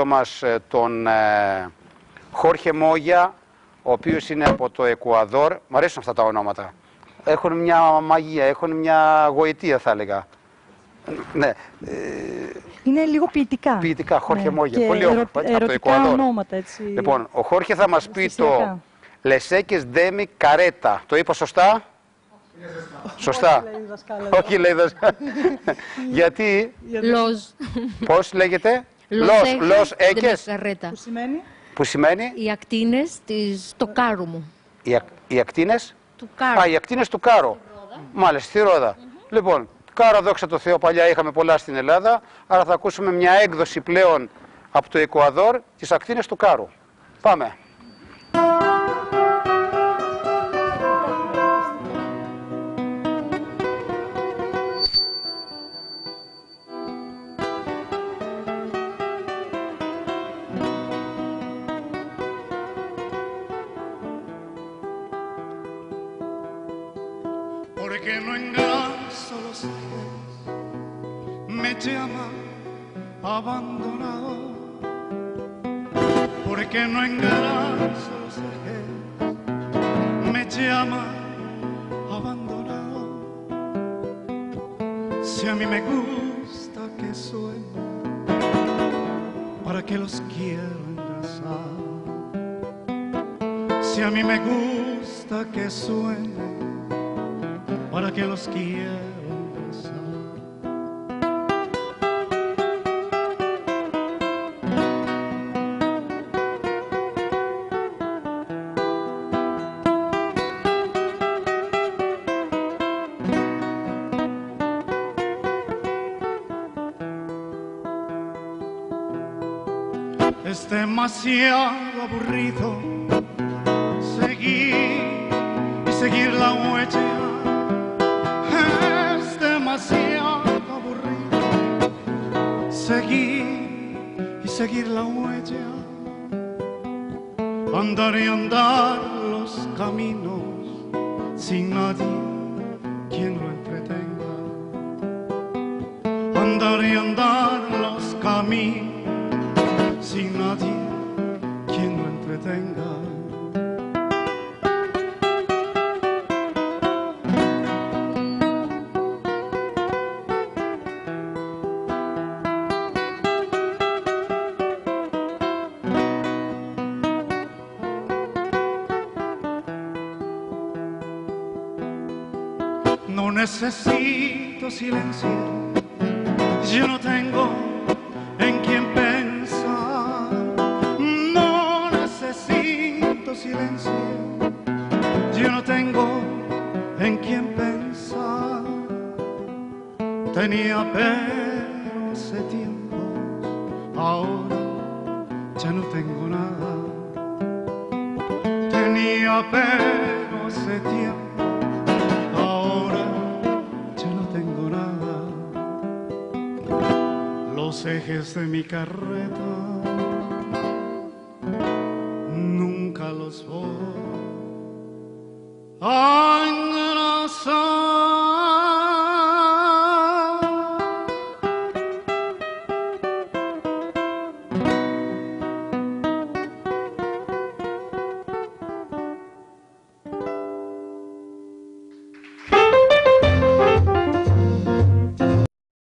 μας τον Χόρχε Μόγια, ο οποίος είναι από το Εκουαδόρ. Μ' αρέσουν αυτά τα ονόματα. Έχουν μια μαγεία, έχουν μια γοητεία θα έλεγα. Ναι. Είναι λίγο ποιητικά. Ποιητικά, Χόρχε Μόγια. Και πολύ όμορφα, από το Εκουαδόρ. ονόματα, έτσι. Λοιπόν, ο Χόρχε θα μας πει το Λεσέκες Δέμι Καρέτα. Το είπα σωστά? Σωστά. Όχι λέει δασκάλα. Γιατί? Λοζ. Πώς λέγεται? Λος Έκες. Που σημαίνει? Που σημαίνει? Οι ακτίνες του κάρου μου. Οι ακτίνες? Του κάρου. Α, οι ακτίνες του Κάρο. Μάλιστα, στη Ρόδα. Λοιπόν, Κάρο, δόξα τω Θεώ, παλιά είχαμε πολλά στην Ελλάδα, άρα θα ακούσουμε μια έκδοση πλέον από το Εκουαδόρ, τις ακτίνες του Κάρου. Πάμε. Porque no engraso los ejes, me llama abandonado. Porque no engraso los ejes, me llama abandonado. Si a mí me gusta que suene, ¿para qué los quiero engrasar? Si a mí me gusta que suene, ¿para qué los quiero engrasar? Es demasiado aburrido seguir y seguir la huella. Es demasiado aburrido seguir y seguir la huella. Andar y andar los caminos sin nadie quien lo entretenga. Andar y andar los caminos sin nadie quien lo entretenga. No necesito silencio, yo no tengo en quién pensar. No necesito silencio, yo no tengo en quién pensar. Tenía pelo hace tiempo, ahora ya no tengo nada. Tenía pelo hace tiempo, ahora ya no tengo nada. Los ejes de mi carreta nunca los voy a